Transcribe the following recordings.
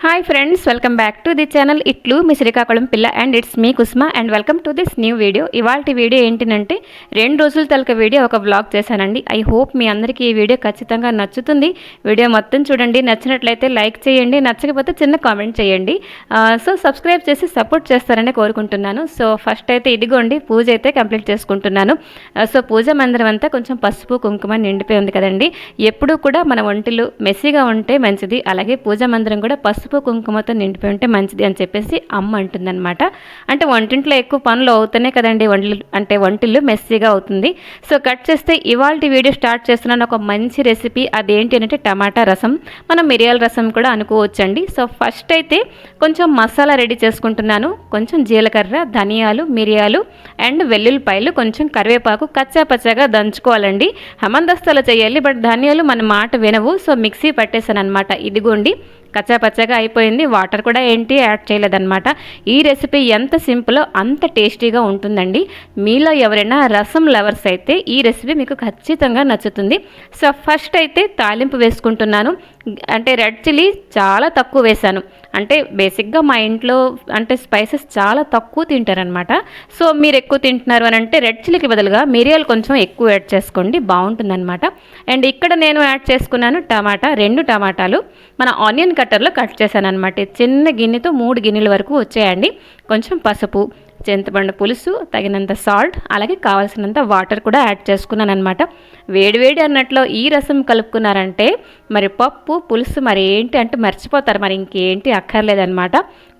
Hi friends, welcome back to the channel. ఇట్లు మీ శ్రీకాకుళం పిల్ల అండ్ ఇట్స్ మీ Kusma and welcome to this new video. ఇవాళ వీడియో ఏంటంటే 2 రోజుల తలక వీడియో ఒక వ్లాగ్ చేశానండి. ఐ హోప్ మీ అందరికీ ఈ వీడియో ఖచ్చితంగా నచ్చుతుంది. వీడియో మొత్తం చూడండి, నచ్చినట్లయితే లైక్ చేయండి, నచ్చకపోతే చిన్న కామెంట్ చేయండి. సో సబ్స్క్రైబ్ చేసి సపోర్ట్ చేస్తారని కోరుకుంటున్నాను. సో ఫస్ట్ అయితే ఇదిగోండి పూజ అయితే కంప్లీట్ చేసుకుంటున్నాను. సో పూజ మందిరం అంతా కొంచెం పసుపు కుంకుమ నిండిపోయి ఉంది కదండి. ఎప్పుడూ కూడా మన ఒంటిలు మెస్సీగా ఉంటే మంచిది, అలాగే పూజ మందిరం కూడా పసుపు కుంకుమతో నిండిపోయి ఉంటే మంచిది అని చెప్పేసి అమ్మ అంటుందన్నమాట. అంటే వంటింట్లో ఎక్కువ పనులు అవుతానే కదండి, వంటిల్లు మెస్సీగా అవుతుంది. సో కట్ చేస్తే ఇవాళ వీడియో స్టార్ట్ చేస్తున్నాను ఒక మంచి రెసిపీ. అదేంటి అంటే టమాటా రసం, మనం మిరియాల రసం కూడా అనుకోవచ్చండి. సో ఫస్ట్ అయితే కొంచెం మసాలా రెడీ చేసుకుంటున్నాను. కొంచెం జీలకర్ర, ధనియాలు, మిరియాలు అండ్ వెల్లుల్లిపాయలు, కొంచెం కరివేపాకు కచ్చా పచ్చగా దంచుకోవాలండి. హమందస్తలో చేయాలి, బట్ ధనియాలు మన మాట వినవు. సో మిక్సీ పట్టేసాను అనమాట. ఇదిగోండి కచ్చా పచ్చగా అయిపోయింది. వాటర్ కూడా యాడ్ చేయలేదన్నమాట. ఈ రెసిపీ ఎంత సింపుల్లో అంత టేస్టీగా ఉంటుందండి. మీలో ఎవరైనా రసం లవర్స్ అయితే ఈ రెసిపీ మీకు ఖచ్చితంగా నచ్చుతుంది. సో ఫస్ట్ అయితే తాలింపు వేసుకుంటున్నాను. అంటే రెడ్ చిల్లీ చాలా తక్కువ వేశాను. అంటే బేసిక్గా మా ఇంట్లో అంటే స్పైసెస్ చాలా తక్కువ తింటారనమాట. సో మీరు ఎక్కువ తింటున్నారు అని అంటే రెడ్ చిల్లీకి బదులుగా మిరియాలు కొంచెం ఎక్కువ యాడ్ చేసుకోండి, బాగుంటుందన్నమాట. అండ్ ఇక్కడ నేను యాడ్ చేసుకున్నాను టమాటా, 2 టమాటాలు మన ఆనియన్ కట్టర్లో కట్ చేశాను అనమాట. చిన్న గిన్నెతో 3 గిన్నెల వరకు వచ్చేయండి. కొంచెం పసుపు, చింతపండు పులుసు, తగినంత సాల్ట్, అలాగే కావాల్సినంత వాటర్ కూడా యాడ్ చేసుకున్నాను అనమాట. వేడివేడి అన్నట్లో ఈ రసం కలుపుకున్నారంటే మరి పప్పు పులుసు మరి ఏంటి అంటే మర్చిపోతారు, మరి ఇంకేంటి అక్కర్లేదనమాట.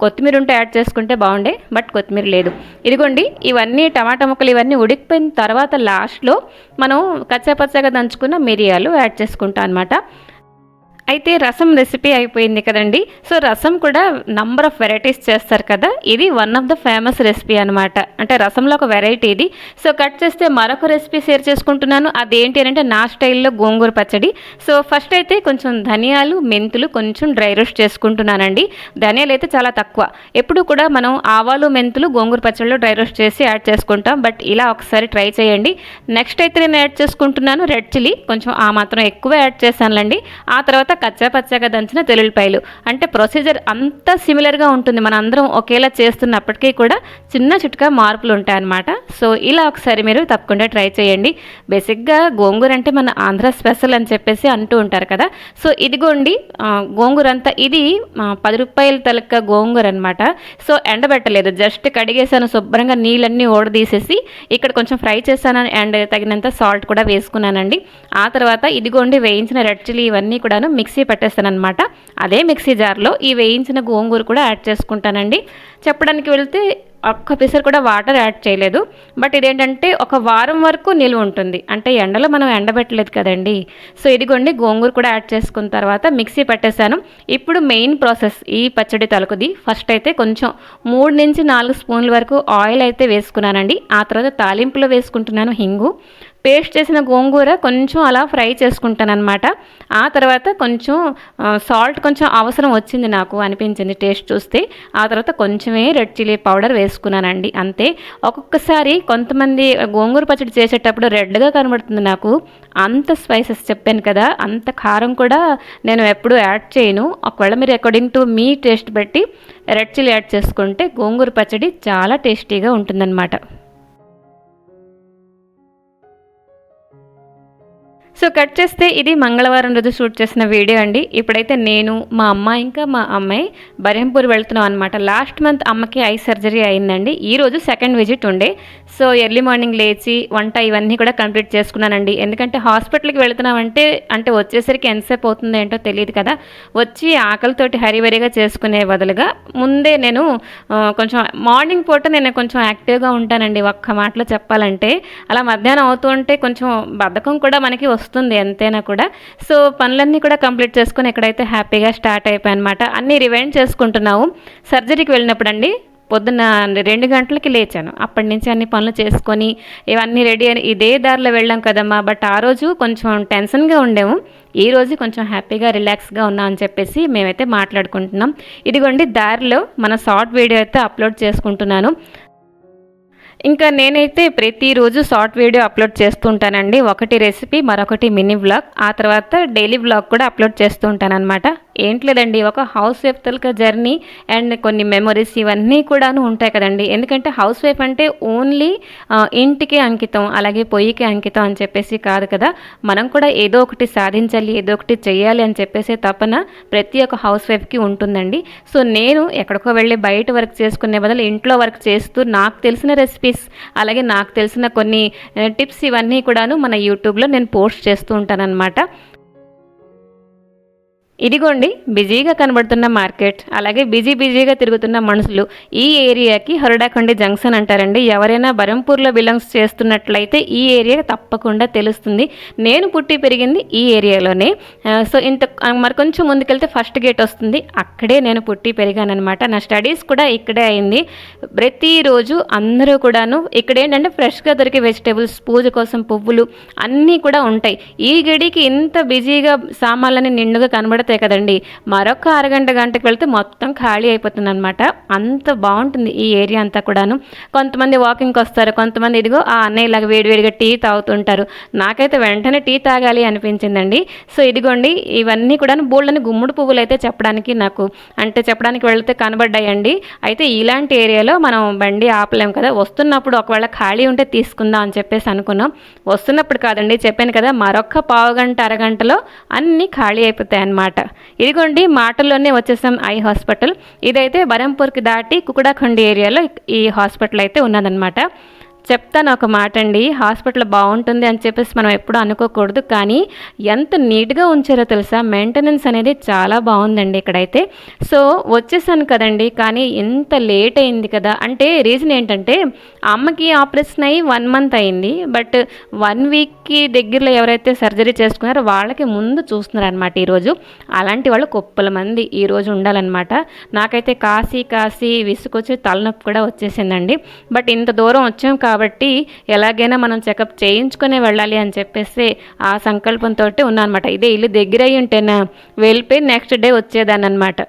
కొత్తిమీర ఉంటే యాడ్ చేసుకుంటే బాగుండే, బట్ కొత్తిమీర లేదు. ఇదిగోండి ఇవన్నీ టమాటా ముక్కలు ఇవన్నీ ఉడికిపోయిన తర్వాత లాస్ట్లో మనం కచ్చాపచ్చగా దంచుకున్న మిరియాలు యాడ్ చేసుకుంటాం అనమాట. అయితే రసం రెసిపీ అయిపోయింది కదండి. సో రసం కూడా నంబర్ ఆఫ్ వెరైటీస్ చేస్తారు కదా, ఇది one of the famous recipe అనమాట. అంటే రసంలో ఒక వెరైటీ ఇది. సో కట్ చేస్తే మరొక రెసిపీ షేర్ చేసుకుంటున్నాను. అదేంటి అంటే నా స్టైల్లో గోంగూర పచ్చడి. సో ఫస్ట్ అయితే కొంచెం ధనియాలు, మెంతులు కొంచెం డ్రై రోస్ట్ చేసుకుంటున్నానండి. ధనియాలు అయితే చాలా తక్కువ. ఎప్పుడు కూడా మనం ఆవాలు, మెంతులు గోంగూర పచ్చడిలో డ్రై రోస్ట్ చేసి యాడ్ చేసుకుంటాం, బట్ ఇలా ఒకసారి ట్రై చేయండి. నెక్స్ట్ అయితే నేను యాడ్ చేసుకుంటున్నాను రెడ్ చిల్లీ, కొంచెం ఆ మాత్రం ఎక్కువ యాడ్ చేశానులేండి. ఆ తర్వాత కచ్చా పచ్చగా దంచిన తెల్లుల్లిపాయలు. అంటే ప్రొసీజర్ అంతా సిమిలర్గా ఉంటుంది, మన అందరం ఒకేలా చేస్తున్నప్పటికీ కూడా చిన్న చిట్కా మార్పులు ఉంటాయన్నమాట. సో ఇలా ఒకసారి మీరు తప్పకుండా ట్రై చేయండి. బేసిక్గా గోంగూర అంటే మన ఆంధ్ర స్పెషల్ అని చెప్పేసి అంటూ ఉంటారు కదా. సో ఇదిగోండి గోంగూర అంతా, ఇది 10 రూపాయల తలక గోంగూర అనమాట. సో ఎండబెట్టలేదు, జస్ట్ కడిగేసాను శుభ్రంగా, నీళ్ళన్నీ ఓడదీసేసి ఇక్కడ కొంచెం ఫ్రై చేశాను అండ్ తగినంత సాల్ట్ కూడా వేసుకున్నానండి. ఆ తర్వాత ఇదిగోండి వేయించిన రెడ్ చిల్లీ ఇవన్నీ కూడాను మిక్సీ పట్టేస్తాను అనమాట. అదే మిక్సీ జార్లో ఈ వేయించిన గోంగూర కూడా యాడ్ చేసుకుంటానండి. చెప్పడానికి వెళ్తే ఒక్క పిసర్ కూడా వాటర్ యాడ్ చేయలేదు, బట్ ఇదేంటంటే ఒక వారం వరకు నిల్వ ఉంటుంది. అంటే ఎండలో మనం ఎండబెట్టలేదు కదండి. సో ఇదిగోండి గోంగూర కూడా యాడ్ చేసుకున్న తర్వాత మిక్సీ పట్టేశాను. ఇప్పుడు మెయిన్ ప్రాసెస్ ఈ పచ్చడి తలకుది. ఫస్ట్ అయితే కొంచెం 3 నుంచి 4 స్పూన్ల వరకు ఆయిల్ అయితే వేసుకున్నానండి. ఆ తర్వాత తాలింపులో వేసుకుంటున్నాను హింగు. పేస్ట్ చేసిన గోంగూర కొంచెం అలా ఫ్రై చేసుకుంటాను అనమాట. ఆ తర్వాత కొంచెం సాల్ట్ కొంచెం అవసరం వచ్చింది నాకు అనిపించింది టేస్ట్ చూస్తే. ఆ తర్వాత కొంచెమే రెడ్ చిల్లీ పౌడర్ వేసుకున్నానండి, అంతే. ఒక్కొక్కసారి కొంతమంది గోంగూర పచ్చడి చేసేటప్పుడు రెడ్గా కనబడుతుంది నాకు. అంత స్పైసెస్ చెప్పాను కదా, అంత కారం కూడా నేను ఎప్పుడూ యాడ్ చేయను. ఒకవేళ మీరు అకార్డింగ్ టు మీ టేస్ట్ బట్టి రెడ్ చిల్లీ యాడ్ చేసుకుంటే గోంగూర పచ్చడి చాలా టేస్టీగా ఉంటుందన్నమాట. సో కట్ చేస్తే ఇది మంగళవారం రోజు షూట్ చేసిన వీడియో అండి. ఇప్పుడైతే నేను, మా అమ్మ ఇంకా మా అమ్మాయి బరెంపూర్ వెళ్తున్నాం అనమాట. లాస్ట్ మంత్ అమ్మకి ఐ సర్జరీ అయిందండి. ఈరోజు సెకండ్ విజిట్ ఉండే. సో ఎర్లీ మార్నింగ్ లేచి వంట ఇవన్నీ కూడా కంప్లీట్ చేసుకున్నానండి. ఎందుకంటే హాస్పిటల్కి వెళుతున్నామంటే అంటే వచ్చేసరికి ఎంతసేపు అవుతుందో ఏంటో తెలియదు కదా. వచ్చి ఆకలితోటి హరివరిగా చేసుకునే బదులుగా ముందే నేను కొంచెం మార్నింగ్ పూట నేను కొంచెం యాక్టివ్గా ఉంటానండి. ఒక్క మాటలో చెప్పాలంటే అలా మధ్యాహ్నం అవుతూ ఉంటే కొంచెం బద్ధకం కూడా మనకి వస్తుంది ఎంతైనా కూడా. సో పనులన్నీ కూడా కంప్లీట్ చేసుకుని ఇక్కడైతే హ్యాపీగా స్టార్ట్ అయిపోయాయి అనమాట. అన్నీ రివైండ్ చేసుకుంటున్నాము. సర్జరీకి వెళ్ళినప్పుడు అండి పొద్దున్న 2 గంటలకి లేచాను. అప్పటి నుంచి అన్ని పనులు చేసుకొని ఇవన్నీ రెడీ అని ఇదే దారిలో వెళ్ళాం కదమ్మా. బట్ ఆ రోజు కొంచెం టెన్షన్గా ఉండేము, ఈ రోజు కొంచెం హ్యాపీగా రిలాక్స్గా ఉన్నాం అని చెప్పేసి మేమైతే మాట్లాడుకుంటున్నాం. ఇదిగోండి దారిలో మన షార్ట్ వీడియో అయితే అప్లోడ్ చేసుకుంటున్నాను. ఇంకా నేనైతే ప్రతిరోజు షార్ట్ వీడియో అప్లోడ్ చేస్తూ ఉంటానండి. ఒకటి రెసిపీ, మరొకటి మినీ వ్లాగ్, ఆ తర్వాత డైలీ వ్లాగ్ కూడా అప్లోడ్ చేస్తూ ఉంటాను అనమాట. ఏంటి లేదండి, ఒక హౌస్ వైఫ్ తలక జర్నీ అండ్ కొన్ని మెమొరీస్ ఇవన్నీ కూడాను ఉంటాయి కదండి. ఎందుకంటే హౌస్ వైఫ్ అంటే ఓన్లీ ఇంటికి అంకితం, అలాగే పొయ్యికి అంకితం అని చెప్పేసి కాదు కదా. మనం కూడా ఏదో ఒకటి సాధించాలి, ఏదో ఒకటి చెయ్యాలి అని చెప్పేసి తపన ప్రతి ఒక్క హౌస్ వైఫ్కి ఉంటుందండి. సో నేను ఎక్కడికో వెళ్ళి బయట వర్క్ చేసుకునే బదులు ఇంట్లో వర్క్ చేస్తూ నాకు తెలిసిన రెసిపీస్, అలాగే నాకు తెలిసిన కొన్ని టిప్స్ ఇవన్నీ కూడాను మన యూట్యూబ్లో నేను పోస్ట్ చేస్తూ ఉంటానన్నమాట. ఇదిగోండి బిజీగా కనబడుతున్న మార్కెట్, అలాగే బిజీగా తిరుగుతున్న మనుషులు. ఈ ఏరియాకి హరుడాకొండి జంక్షన్ అంటారండి. ఎవరైనా బరంపూర్లో బిలాంగ్స్ చేస్తున్నట్లయితే ఈ ఏరియా తప్పకుండా తెలుస్తుంది. నేను పుట్టి పెరిగింది ఈ ఏరియాలోనే. సో మరి కొంచెం ముందుకెళ్తే ఫస్ట్ గేట్ వస్తుంది, అక్కడే నేను పుట్టి పెరిగానమాట. నా స్టడీస్ కూడా ఇక్కడే అయింది. ప్రతిరోజు అందరూ కూడాను ఇక్కడ ఏంటంటే ఫ్రెష్గా దొరికే వెజిటేబుల్స్, పూజ కోసం పువ్వులు అన్నీ కూడా ఉంటాయి. ఈ గడికి ఇంత బిజీగా సామాన్లని నిండుగా కనబడతాయి కదండి. మరొక గంటకి వెళ్తే మొత్తం ఖాళీ అయిపోతుంది అనమాట. అంత బాగుంటుంది ఈ ఏరియా అంతా కూడాను. కొంతమంది వాకింగ్కి వస్తారు, కొంతమంది ఇదిగో ఆ అన్నయ్య ఇలాగ వేడివేడిగా టీ తాగుతుంటారు. నాకైతే వెంటనే టీ తాగాలి అనిపించిందండి. సో ఇదిగోండి ఇవన్నీ కూడాను బోళ్ళని గుమ్మడి పువ్వులు అయితే చెప్పడానికి వెళ్తే కనబడ్డాయండి. అయితే ఇలాంటి ఏరియాలో మనం బండి ఆపలేం కదా. వస్తున్నప్పుడు ఒకవేళ ఖాళీ ఉంటే తీసుకుందాం అని చెప్పేసి అనుకున్నాం. వస్తున్నప్పుడు కాదండి, చెప్పాను కదా, మరొక పావుగంట అరగంటలో అన్నీ ఖాళీ అయిపోతాయి అన్నమాట. ఇదిగోండి మాటల్లోనే వచ్చేసాం ఐ హాస్పిటల్. ఇదైతే బరంపూర్కి దాటి కుకుడాఖండి ఏరియాలో ఈ హాస్పిటల్ అయితే ఉన్నదన్నమాట. చెప్తాను ఒక మాట అండి, హాస్పిటల్ బాగుంటుంది అని చెప్పేసి మనం ఎప్పుడూ అనుకోకూడదు, కానీ ఎంత నీట్గా ఉంచారో తెలుసా. మెయింటెనెన్స్ అనేది చాలా బాగుందండి ఇక్కడైతే. సో వచ్చేసాను కదండి, కానీ ఎంత లేట్ అయింది కదా. అంటే రీజన్ ఏంటంటే అమ్మకి ఆపరేషన్ అయ్యి 1 month అయింది. బట్ 1 weekకి దగ్గరలో ఎవరైతే సర్జరీ చేసుకున్నారో వాళ్ళకి ముందు చూస్తున్నారు అనమాట ఈరోజు. అలాంటి వాళ్ళు కుప్పల మంది ఈరోజు ఉండాలన్నమాట. నాకైతే కాసి విసుకొచ్చి తలనొప్పి కూడా వచ్చేసిందండి. బట్ ఇంత దూరం వచ్చాం కాబట్టి ఎలాగైనా మనం చెకప్ చేయించుకునే వెళ్ళాలి అని చెప్పేసి ఆ సంకల్పంతో ఉన్నానమాట. ఇదే ఇల్లు దగ్గర అయ్యి ఉంటేనా వెళ్ళిపోయి నెక్స్ట్ డే వచ్చేదాన్ని అనమాట.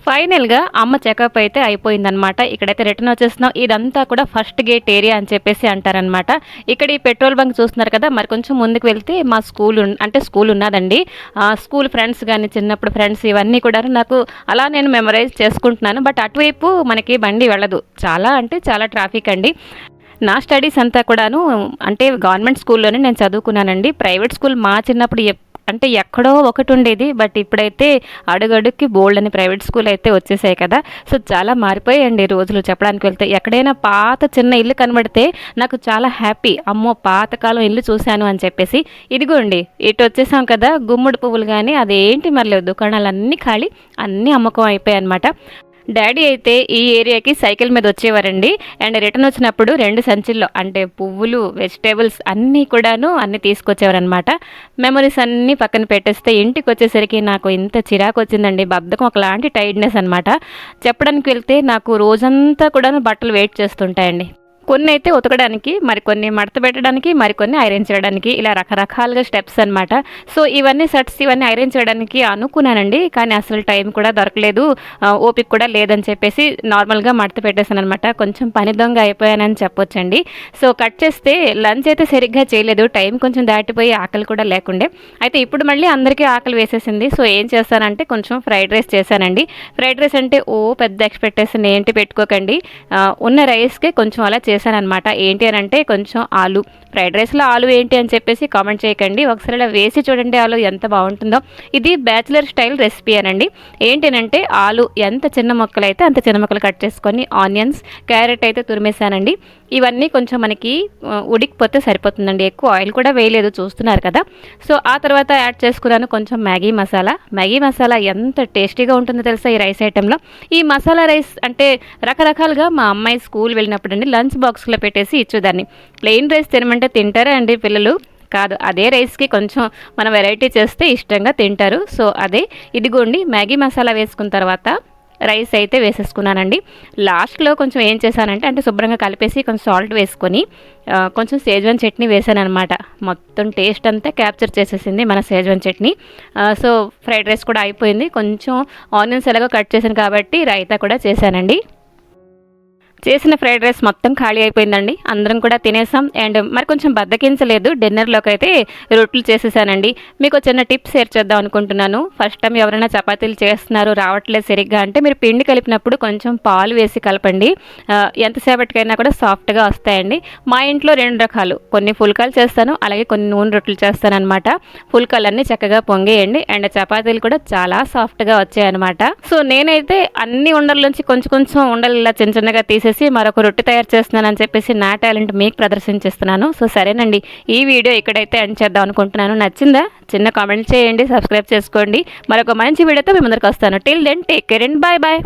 ఫైనల్గా అమ్మ చెకప్ అయితే అయిపోయిందనమాట. ఇక్కడైతే రిటర్న్ వచ్చేస్తున్నాం. ఇదంతా కూడా ఫస్ట్ గేట్ ఏరియా అని చెప్పేసి అంటారనమాట. ఇక్కడ ఈ పెట్రోల్ బంక్ చూస్తున్నారు కదా, మరి కొంచెం ముందుకు వెళ్తే మా స్కూల్ ఉన్నదండి. స్కూల్ ఫ్రెండ్స్ కానీ చిన్నప్పుడు ఫ్రెండ్స్ ఇవన్నీ కూడా నాకు అలా నేను మెమరైజ్ చేసుకుంటున్నాను. బట్ అటువైపు మనకి బండి వెళ్ళదు, చాలా ట్రాఫిక్ అండి. నా స్టడీస్ అంతా కూడాను అంటే గవర్నమెంట్ స్కూల్లోనే నేను చదువుకున్నానండి. ప్రైవేట్ స్కూల్ మా చిన్నప్పుడు అంటే ఎక్కడో ఒకటి ఉండేది. బట్ ఇప్పుడైతే అడుగడుక్కి బోల్డ్ అని ప్రైవేట్ స్కూల్ అయితే వచ్చేసాయి కదా. సో చాలా మారిపోయాయండి రోజులు చెప్పడానికి వెళ్తే. ఎక్కడైనా పాత చిన్న ఇల్లు కనబడితే నాకు చాలా హ్యాపీ, అమ్మో పాతకాలం ఇల్లు చూశాను అని చెప్పేసి. ఇదిగోండి ఇటు వచ్చేసాం కదా, గుమ్మడి పువ్వులు కానీ అదేంటి మరి దుకాణాలు అన్నీ ఖాళీ, అన్నీ అమ్మకం అయిపోయాయి అనమాట. డాడీ అయితే ఈ ఏరియాకి సైకిల్ మీద వచ్చేవారండి. అండ్ రిటర్న్ వచ్చినప్పుడు 2 సంచుల్లో అంటే పువ్వులు, వెజిటేబుల్స్ అన్నీ తీసుకొచ్చేవారనమాట. మెమరీస్ అన్నీ పక్కన పెట్టేస్తే ఇంటికి వచ్చేసరికి నాకు ఇంత చిరాకు వచ్చిందండి. బద్ధకం ఒకలాంటి టైర్డ్నెస్ అనమాట. చెప్పడానికి వెళ్తే నాకు రోజంతా కూడా బట్టలు వెయిట్ చేస్తుంటాయండి. కొన్ని అయితే ఉతకడానికి, మరికొన్ని మడత పెట్టడానికి, మరికొన్ని ఐరన్ చేయడానికి, ఇలా రకరకాలుగా స్టెప్స్ అనమాట. సో ఇవన్నీ సెట్స్ ఇవన్నీ ఐరన్ చేయడానికి అనుకున్నానండి, కానీ అసలు టైం కూడా దొరకలేదు, ఓపిక కూడా లేదని చెప్పేసి నార్మల్గా మడత పెట్టేశాను అనమాట. కొంచెం పని దొంగ అయిపోయానని చెప్పొచ్చండి. సో కట్ చేస్తే లంచ్ అయితే సరిగ్గా చేయలేదు, టైం కొంచెం దాటిపోయి ఆకలి కూడా లేకుండే. అయితే ఇప్పుడు మళ్ళీ అందరికీ ఆకలి వేసేసింది. సో ఏం చేస్తానంటే కొంచెం ఫ్రైడ్ రైస్ చేశానండి. ఫ్రైడ్ రైస్ అంటే పెద్ద ఎక్స్పెక్టేషన్ ఏంటి పెట్టుకోకండి, ఉన్న రైస్కే కొంచెం అలా చేశానమాట. ఏంటి అని అంటే కొంచెం ఆలు, ఫ్రైడ్ రైస్లో ఆలు ఏంటి అని చెప్పేసి కామెంట్ చేయకండి, ఒకసారి ఇలా వేసి చూడండి ఆలు ఎంత బాగుంటుందో. ఇది బ్యాచిలర్ స్టైల్ రెసిపీ అనండి. ఏంటంటే ఆలు ఎంత చిన్న ముక్కలు అయితే అంత చిన్న ముక్కలు కట్ చేసుకొని ఆనియన్స్, క్యారెట్ అయితే తురిమేశానండి. ఇవన్నీ కొంచెం మనకి ఉడికిపోతే సరిపోతుందండి, ఎక్కువ ఆయిల్ కూడా వేయలేదు చూస్తున్నారు కదా. సో ఆ తర్వాత యాడ్ చేసుకున్నాను కొంచెం మ్యాగీ మసాలా ఎంత టేస్టీగా ఉంటుందో తెలుసా ఈ రైస్ ఐటెంలో. ఈ మసాలా రైస్ అంటే రకరకాలుగా మా అమ్మాయి స్కూల్ వెళ్ళినప్పుడు అండి లంచ్ బాక్స్లో పెట్టేసి ఇచ్చేదాన్ని. ప్లెయిన్ రైస్ తినమంటే తింటారా అండి పిల్లలు? కాదు, అదే రైస్కి కొంచెం మనం వెరైటీ చేస్తే ఇష్టంగా తింటారు. సో అదే ఇదిగోండి మ్యాగీ మసాలా వేసుకున్న తర్వాత రైస్ అయితే వేసేసుకున్నానండి. లాస్ట్లో కొంచెం ఏం చేశానంటే అంటే శుభ్రంగా కలిపేసి కొంచెం సాల్ట్ వేసుకొని కొంచెం సేజ్వాన్ చట్నీ వేసాను అనమాట. మొత్తం టేస్ట్ అంతా క్యాప్చర్ చేసేసింది మన Schezwan chutney. So fried rice కూడా అయిపోయింది. కొంచెం ఆనియన్స్ ఎలాగో కట్ చేశాను కాబట్టి రైతా కూడా చేశానండి. చేసిన ఫ్రైడ్ రైస్ మొత్తం ఖాళీ అయిపోయిందండి. అందరం కూడా తినేసాం. అండ్ మరి కొంచెం బద్దకించలేదు, డిన్నర్లోకి అయితే రొట్టెలు చేసేసానండి. మీకు చిన్న టిప్ షేర్ చేద్దాం అనుకుంటున్నాను. ఫస్ట్ టైం ఎవరైనా చపాతీలు చేస్తున్నారు రావట్లేదు సరిగ్గా అంటే మీరు పిండి కలిపినప్పుడు కొంచెం పాలు వేసి కలపండి. ఎంతసేపటికైనా కూడా సాఫ్ట్గా వస్తాయండి. మా ఇంట్లో 2 రకాలు, కొన్ని ఫుల్కాలు చేస్తాను, అలాగే కొన్ని నూనె రొట్టెలు చేస్తాను అనమాట. ఫుల్కాలన్నీ చక్కగా పొంగేయండి అండ్ చపాతీలు కూడా చాలా సాఫ్ట్గా వచ్చాయన్నమాట. సో నేనైతే అన్ని ఉండల్లోంచి కొంచెం కొంచెం ఉండలు ఇలా చిన్న చిన్నగా తీసేసి మరొక రొట్టె తయారు చేస్తున్నానని చెప్పేసి నా టాలెంట్ మీకు ప్రదర్శించేస్తున్నాను. సో సరేనండి, ఈ వీడియో ఇక్కడైతే ఎండ్ చేద్దాం అనుకుంటున్నాను. నచ్చిందా? చిన్న కామెంట్ చేయండి, సబ్స్క్రైబ్ చేసుకోండి. మరొక మంచి వీడియోతో మీ ముందరికి వస్తాను. Till then take care and bye bye.